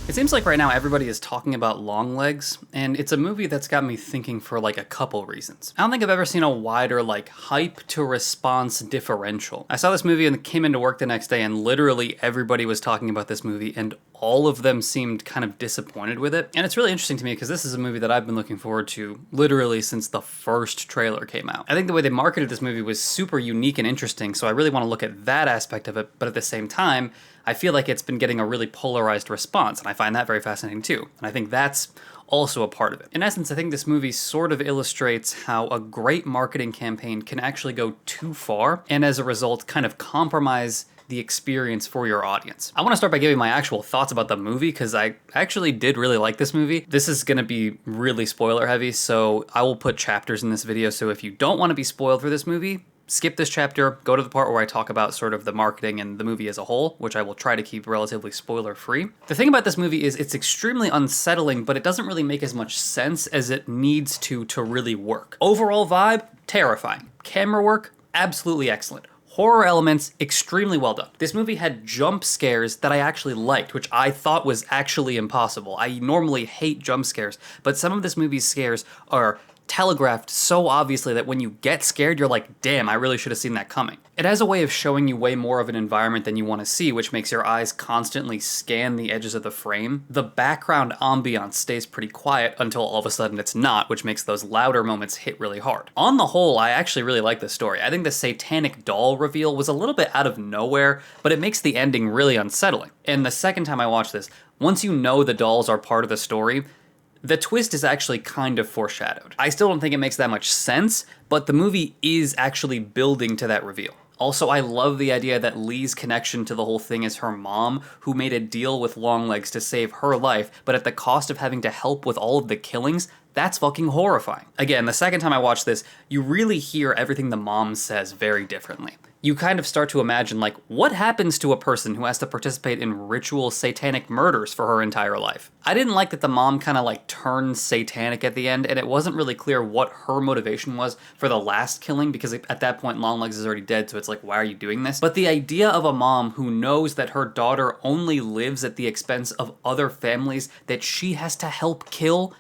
It seems like right now everybody is talking about Longlegs, and it's a movie that's got me thinking for like a couple reasons. I don't think I've ever seen a wider like hype to response differential. I saw this movie and came into work the next day and literally everybody was talking about this movie and all of them seemed kind of disappointed with it. And it's really interesting to me because this is a movie that I've been looking forward to literally since the first trailer came out. I think the way they marketed this movie was super unique and interesting, so I really want to look at that aspect of it, but at the same time, I feel like it's been getting a really polarized response, and I find that very fascinating too. And I think that's also a part of it. In essence, I think this movie sort of illustrates how a great marketing campaign can actually go too far, and as a result, kind of compromise the experience for your audience. I want to start by giving my actual thoughts about the movie, because I actually did really like this movie. This is going to be really spoiler heavy, so I will put chapters in this video, so if you don't want to be spoiled for this movie, skip this chapter, go to the part where I talk about sort of the marketing and the movie as a whole, which I will try to keep relatively spoiler-free. The thing about this movie is it's extremely unsettling, but it doesn't really make as much sense as it needs to really work. Overall vibe, terrifying. Camera work, absolutely excellent. Horror elements, extremely well done. This movie had jump scares that I actually liked, which I thought was actually impossible. I normally hate jump scares, but some of this movie's scares are telegraphed so obviously that when you get scared, you're like, damn, I really should have seen that coming. It has a way of showing you way more of an environment than you want to see, which makes your eyes constantly scan the edges of the frame. The background ambiance stays pretty quiet until all of a sudden it's not, which makes those louder moments hit really hard. On the whole, I actually really like this story. I think the satanic doll reveal was a little bit out of nowhere, but it makes the ending really unsettling. And the second time I watched this, once you know the dolls are part of the story, the twist is actually kind of foreshadowed. I still don't think it makes that much sense, but the movie is actually building to that reveal. Also, I love the idea that Lee's connection to the whole thing is her mom, who made a deal with Longlegs to save her life, but at the cost of having to help with all of the killings. That's fucking horrifying. Again, the second time I watched this, you really hear everything the mom says very differently. You kind of start to imagine, like, what happens to a person who has to participate in ritual satanic murders for her entire life? I didn't like that the mom kind of like turned satanic at the end, and it wasn't really clear what her motivation was for the last killing, because at that point Longlegs is already dead, so it's like, why are you doing this? But the idea of a mom who knows that her daughter only lives at the expense of other families that she has to help kill,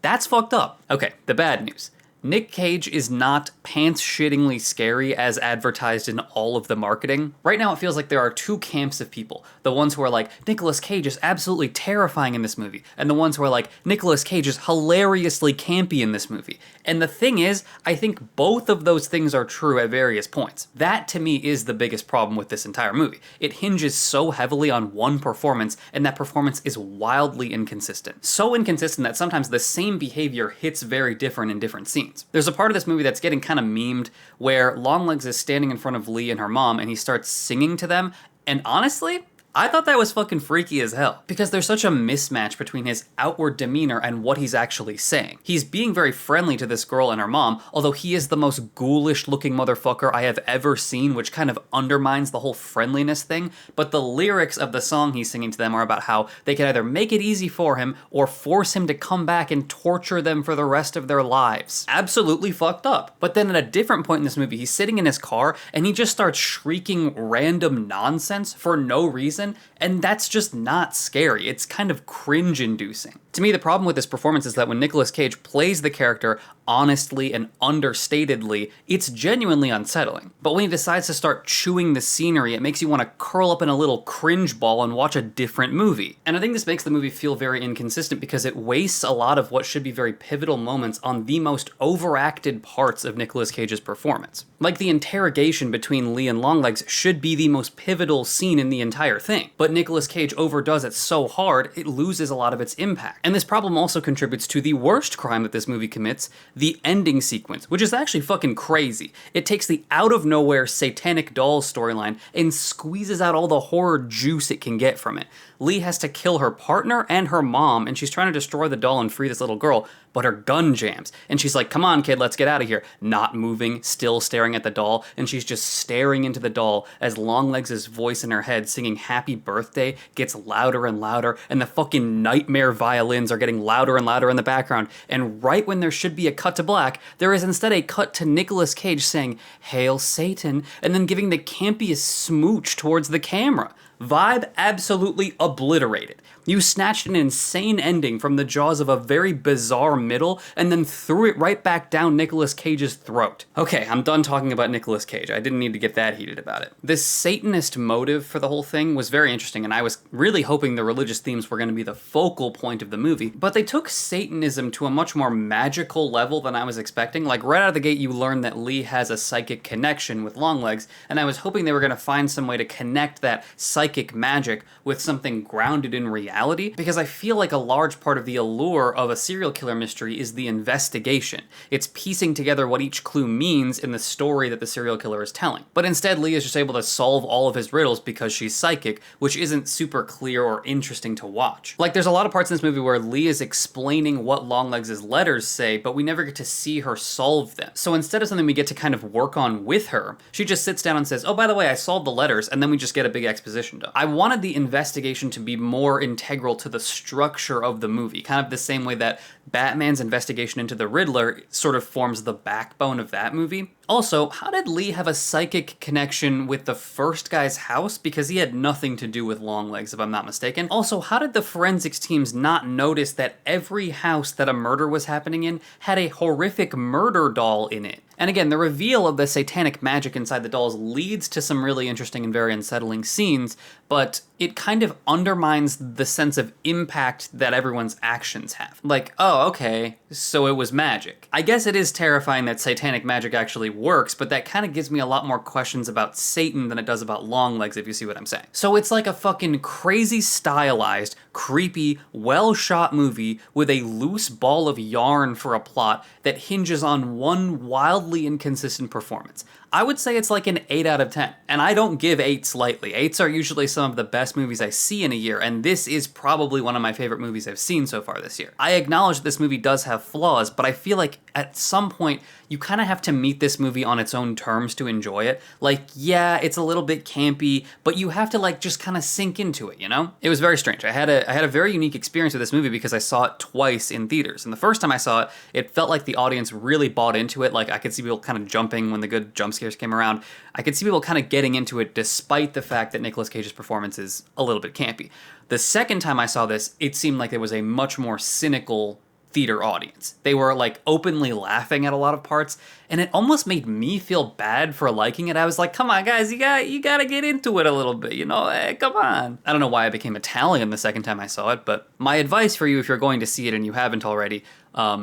that's fucked up. Okay, the bad news. Nick Cage is not pants-shittingly scary as advertised in all of the marketing. Right now it feels like there are two camps of people. The ones who are like, Nicolas Cage is absolutely terrifying in this movie, and the ones who are like, Nicolas Cage is hilariously campy in this movie. And the thing is, I think both of those things are true at various points. That, to me, is the biggest problem with this entire movie. It hinges so heavily on one performance, and that performance is wildly inconsistent. So inconsistent that sometimes the same behavior hits very different in different scenes. There's a part of this movie that's getting kind of memed where Longlegs is standing in front of Lee and her mom and he starts singing to them, and honestly, I thought that was fucking freaky as hell, because there's such a mismatch between his outward demeanor and what he's actually saying. He's being very friendly to this girl and her mom, although he is the most ghoulish looking motherfucker I have ever seen, which kind of undermines the whole friendliness thing, but the lyrics of the song he's singing to them are about how they can either make it easy for him or force him to come back and torture them for the rest of their lives. Absolutely fucked up. But then at a different point in this movie, he's sitting in his car and he just starts shrieking random nonsense for no reason, and that's just not scary. It's kind of cringe-inducing. To me, the problem with this performance is that when Nicolas Cage plays the character honestly and understatedly, it's genuinely unsettling. But when he decides to start chewing the scenery, it makes you want to curl up in a little cringe ball and watch a different movie. And I think this makes the movie feel very inconsistent because it wastes a lot of what should be very pivotal moments on the most overacted parts of Nicolas Cage's performance. Like the interrogation between Lee and Longlegs should be the most pivotal scene in the entire thing. But Nicolas Cage overdoes it so hard, it loses a lot of its impact. And this problem also contributes to the worst crime that this movie commits, the ending sequence, which is actually fucking crazy. It takes the out-of-nowhere satanic doll storyline and squeezes out all the horror juice it can get from it. Lee has to kill her partner and her mom, and she's trying to destroy the doll and free this little girl, but her gun jams. And she's like, come on, kid, let's get out of here. Not moving, still staring at the doll, and she's just staring into the doll as Longlegs' voice in her head singing Happy Birthday gets louder and louder, and the fucking nightmare violins are getting louder and louder in the background. And right when there should be a cut to black, there is instead a cut to Nicolas Cage saying, Hail Satan, and then giving the campiest smooch towards the camera. Vibe absolutely obliterated. You snatched an insane ending from the jaws of a very bizarre middle and then threw it right back down Nicolas Cage's throat. Okay, I'm done talking about Nicolas Cage. I didn't need to get that heated about it. This Satanist motive for the whole thing was very interesting, and I was really hoping the religious themes were going to be the focal point of the movie, but they took Satanism to a much more magical level than I was expecting. Like, right out of the gate, you learn that Lee has a psychic connection with Longlegs, and I was hoping they were going to find some way to connect that psychic magic with something grounded in reality, because I feel like a large part of the allure of a serial killer mystery is the investigation. It's piecing together what each clue means in the story that the serial killer is telling. But instead, Lee is just able to solve all of his riddles because she's psychic, which isn't super clear or interesting to watch. Like, there's a lot of parts in this movie where Lee is explaining what Longlegs' letters say, but we never get to see her solve them. So instead of something we get to kind of work on with her, she just sits down and says, oh, by the way, I solved the letters, and then we just get a big exposition done. I wanted the investigation to be more integral to the structure of the movie, kind of the same way that Batman's investigation into the Riddler sort of forms the backbone of that movie. Also, how did Lee have a psychic connection with the first guy's house? Because he had nothing to do with Longlegs, if I'm not mistaken. Also, how did the forensics teams not notice that every house that a murder was happening in had a horrific murder doll in it? And again, the reveal of the satanic magic inside the dolls leads to some really interesting and very unsettling scenes, but it kind of undermines the sense of impact that everyone's actions have. Like, oh, okay, so it was magic. I guess it is terrifying that satanic magic actually works, but that kind of gives me a lot more questions about Satan than it does about Longlegs, if you see what I'm saying. So it's like a fucking crazy stylized, creepy, well-shot movie with a loose ball of yarn for a plot that hinges on one wildly inconsistent performance. I would say it's like an 8 out of 10, and I don't give 8s lightly. 8s are usually some of the best movies I see in a year, and this is probably one of my favorite movies I've seen so far this year. I acknowledge this movie does have flaws, but I feel like at some point you kind of have to meet this movie on its own terms to enjoy it. Like, yeah, it's a little bit campy, but you have to like just kind of sink into it, you know? It was very strange. I had a very unique experience with this movie because I saw it twice in theaters. And the first time I saw it, it felt like the audience really bought into it. Like, I could see people kind of jumping when the good jump scares came around. I could see people kind of getting into it despite the fact that Nicolas Cage's performance is a little bit campy. The second time I saw this, it seemed like there was a much more cynical theater audience. They were like openly laughing at a lot of parts, and it almost made me feel bad for liking it. I was like, come on guys, you gotta get into it a little bit, you know, come on. I don't know why I became Italian the second time I saw it, but my advice for you if you're going to see it and you haven't already,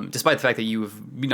despite the fact that you've,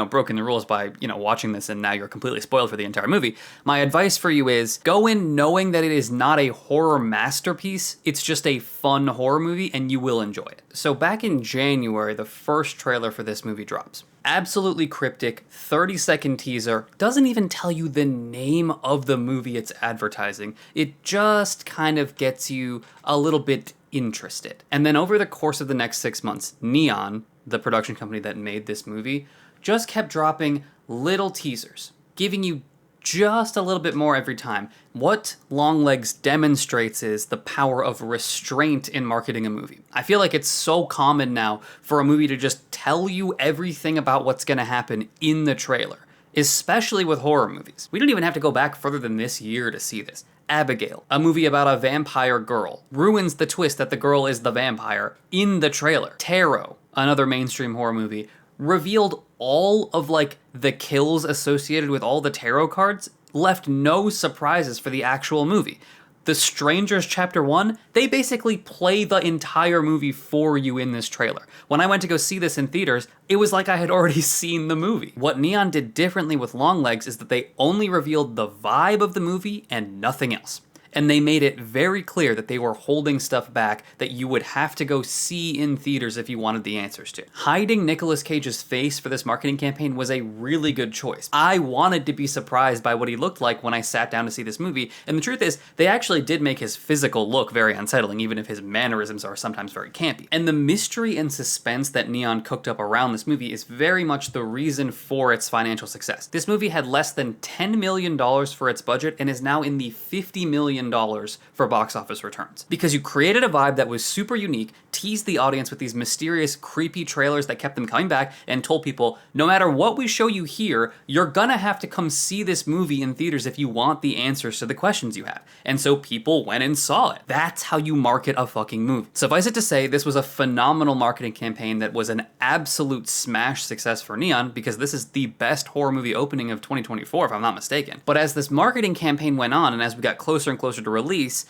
broken the rules by, watching this and now you're completely spoiled for the entire movie, my advice for you is go in knowing that it is not a horror masterpiece, it's just a fun horror movie and you will enjoy it. So back in January, the first trailer for this movie drops. Absolutely cryptic, 30-second teaser, doesn't even tell you the name of the movie it's advertising. It just kind of gets you a little bit interested. And then over the course of the next 6 months, Neon, the production company that made this movie, just kept dropping little teasers, giving you just a little bit more every time. What Longlegs demonstrates is the power of restraint in marketing a movie. I feel like it's so common now for a movie to just tell you everything about what's going to happen in the trailer, especially with horror movies. We don't even have to go back further than this year to see this. Abigail, a movie about a vampire girl, ruins the twist that the girl is the vampire in the trailer. Tarot, another mainstream horror movie, revealed all of the kills associated with all the tarot cards, left no surprises for the actual movie. The Strangers Chapter 1, they basically play the entire movie for you in this trailer. When I went to go see this in theaters, it was like I had already seen the movie. What Neon did differently with Longlegs is that they only revealed the vibe of the movie and nothing else. And they made it very clear that they were holding stuff back that you would have to go see in theaters if you wanted the answers to. Hiding Nicolas Cage's face for this marketing campaign was a really good choice. I wanted to be surprised by what he looked like when I sat down to see this movie, and the truth is, they actually did make his physical look very unsettling, even if his mannerisms are sometimes very campy. And the mystery and suspense that Neon cooked up around this movie is very much the reason for its financial success. This movie had less than $10 million for its budget and is now in the $50 million million for box office returns. Because you created a vibe that was super unique, teased the audience with these mysterious, creepy trailers that kept them coming back, and told people, no matter what we show you here, you're gonna have to come see this movie in theaters if you want the answers to the questions you have. And so people went and saw it. That's how you market a fucking movie. Suffice it to say, this was a phenomenal marketing campaign that was an absolute smash success for Neon, because this is the best horror movie opening of 2024, if I'm not mistaken. But as this marketing campaign went on, and as we got closer and closer to release,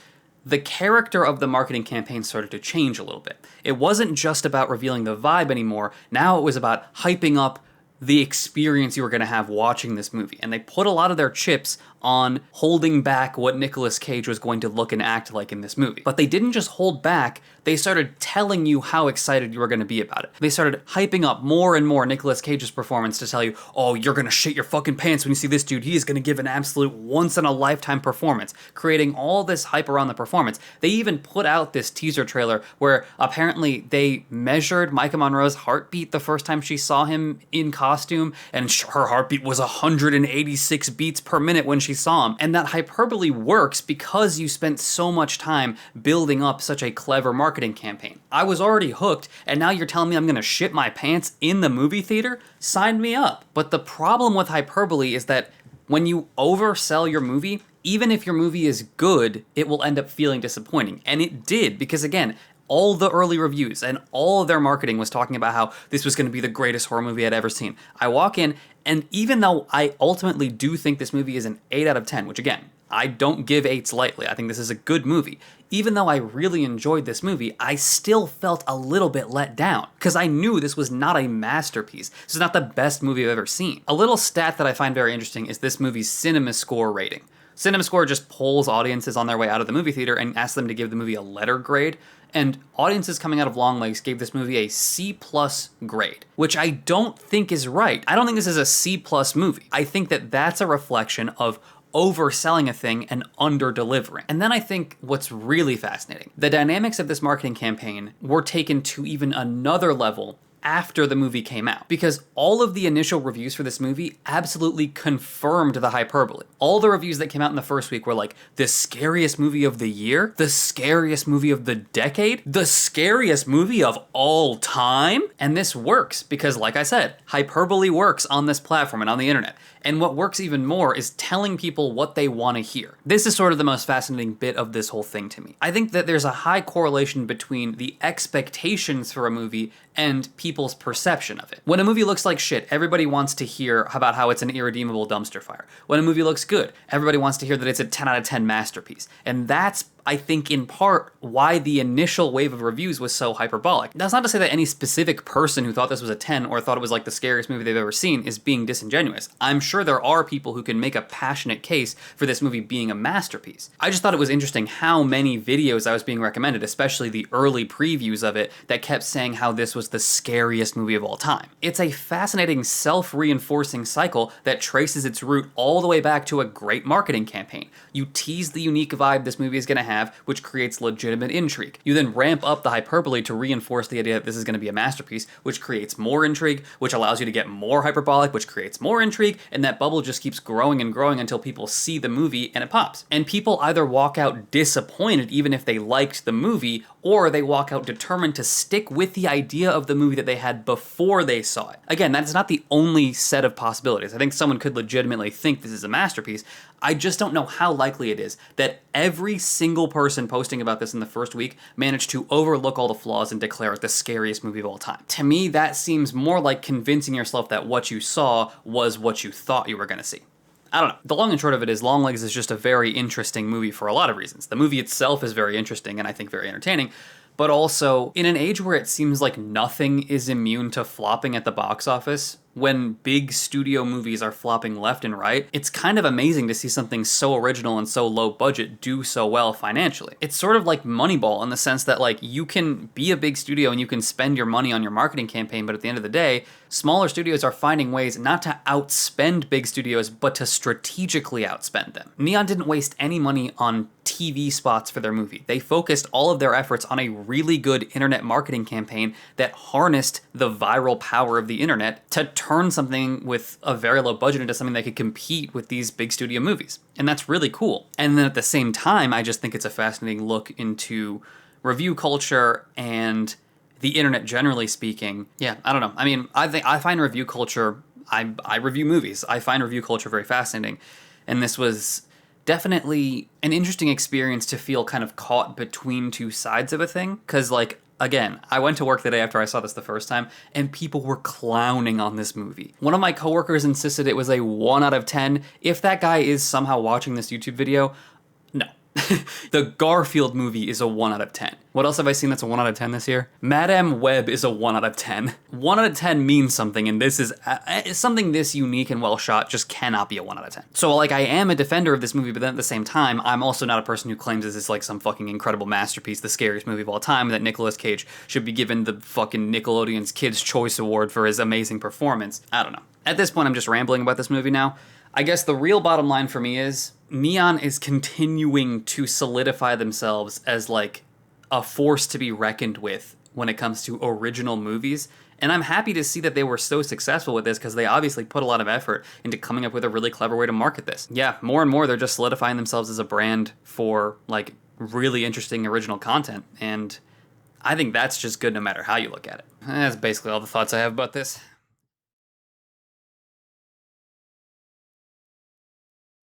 the character of the marketing campaign started to change a little bit. It wasn't just about revealing the vibe anymore. Now it was about hyping up the experience you were going to have watching this movie. And they put a lot of their chips on holding back what Nicolas Cage was going to look and act like in this movie. But they didn't just hold back, they started telling you how excited you were going to be about it. They started hyping up more and more Nicolas Cage's performance to tell you, oh, you're going to shit your fucking pants when you see this dude. He is going to give an absolute once-in-a-lifetime performance, creating all this hype around the performance. They even put out this teaser trailer where apparently they measured Micah Monroe's heartbeat the first time she saw him in costume, and her heartbeat was 186 beats per minute when she saw him. And that hyperbole works because you spent so much time building up such a clever marketing campaign. I was already hooked, and now you're telling me I'm gonna shit my pants in the movie theater? Sign me up. But the problem with hyperbole is that when you oversell your movie, even if your movie is good, it will end up feeling disappointing. And it did, because again, all the early reviews and all of their marketing was talking about how this was going to be the greatest horror movie I'd ever seen. I walk in, and even though I ultimately do think this movie is an 8 out of 10, which again, I don't give 8s lightly, I think this is a good movie. Even though I really enjoyed this movie, I still felt a little bit let down, because I knew this was not a masterpiece. This is not the best movie I've ever seen. A little stat that I find very interesting is this movie's CinemaScore rating. CinemaScore just polls audiences on their way out of the movie theater and asks them to give the movie a letter grade. And audiences coming out of Longlegs gave this movie a C+ grade, which I don't think is right. I don't think this is a C+ movie. I think that that's a reflection of overselling a thing and under-delivering. And then I think what's really fascinating, the dynamics of this marketing campaign were taken to even another level after the movie came out, because all of the initial reviews for this movie absolutely confirmed the hyperbole. All the reviews that came out in the first week were like, the scariest movie of the year, the scariest movie of the decade, the scariest movie of all time. And this works because, like I said, hyperbole works on this platform and on the internet. And what works even more is telling people what they want to hear. This is sort of the most fascinating bit of this whole thing to me. I think that there's a high correlation between the expectations for a movie and people's perception of it. When a movie looks like shit, everybody wants to hear about how it's an irredeemable dumpster fire. When a movie looks good, everybody wants to hear that it's a 10 out of 10 masterpiece. And that's, I think, in part why the initial wave of reviews was so hyperbolic. That's not to say that any specific person who thought this was a 10 or thought it was like the scariest movie they've ever seen is being disingenuous. I'm sure there are people who can make a passionate case for this movie being a masterpiece. I just thought it was interesting how many videos I was being recommended, especially the early previews of it, that kept saying how this was the scariest movie of all time. It's a fascinating self-reinforcing cycle that traces its root all the way back to a great marketing campaign. You tease the unique vibe this movie is going to have, which creates legitimate intrigue. You then ramp up the hyperbole to reinforce the idea that this is going to be a masterpiece, which creates more intrigue, which allows you to get more hyperbolic, which creates more intrigue, and that bubble just keeps growing and growing until people see the movie and it pops. And people either walk out disappointed even if they liked the movie, or they walk out determined to stick with the idea of the movie that they had before they saw it. Again, that's not the only set of possibilities. I think someone could legitimately think this is a masterpiece. I just don't know how likely it is that every single person posting about this in the first week managed to overlook all the flaws and declare it the scariest movie of all time. To me, that seems more like convincing yourself that what you saw was what you thought you were going to see. I don't know. The long and short of it is Longlegs is just a very interesting movie for a lot of reasons. The movie itself is very interesting and I think very entertaining, but also in an age where it seems like nothing is immune to flopping at the box office, when big studio movies are flopping left and right, it's kind of amazing to see something so original and so low budget do so well financially. It's sort of like Moneyball in the sense that like you can be a big studio and you can spend your money on your marketing campaign, but at the end of the day, smaller studios are finding ways not to outspend big studios, but to strategically outspend them. Neon didn't waste any money on TV spots for their movie. They focused all of their efforts on a really good internet marketing campaign that harnessed the viral power of the internet to turn something with a very low budget into something that could compete with these big studio movies. And that's really cool. And then at the same time, I just think it's a fascinating look into review culture and the internet generally speaking. Yeah, I don't know. I mean, I find review culture, I review movies. I find review culture very fascinating. And this was definitely an interesting experience to feel kind of caught between two sides of a thing. Because, like, again, I went to work the day after I saw this the first time, and people were clowning on this movie. One of my coworkers insisted it was a 1 out of 10. If that guy is somehow watching this YouTube video, no. The Garfield movie is a 1 out of 10. What else have I seen that's a 1 out of 10 this year? Madame Web is a 1 out of 10. 1 out of 10 means something, and this is something this unique and well shot just cannot be a 1 out of 10. So, like, I am a defender of this movie, but then at the same time, I'm also not a person who claims this is like some fucking incredible masterpiece, the scariest movie of all time, that Nicolas Cage should be given the fucking Nickelodeon's Kids' Choice Award for his amazing performance. I don't know. At this point, I'm just rambling about this movie now. I guess the real bottom line for me is Neon is continuing to solidify themselves as like a force to be reckoned with when it comes to original movies. And I'm happy to see that they were so successful with this because they obviously put a lot of effort into coming up with a really clever way to market this. Yeah, more and more they're just solidifying themselves as a brand for like really interesting original content. And I think that's just good no matter how you look at it. That's basically all the thoughts I have about this.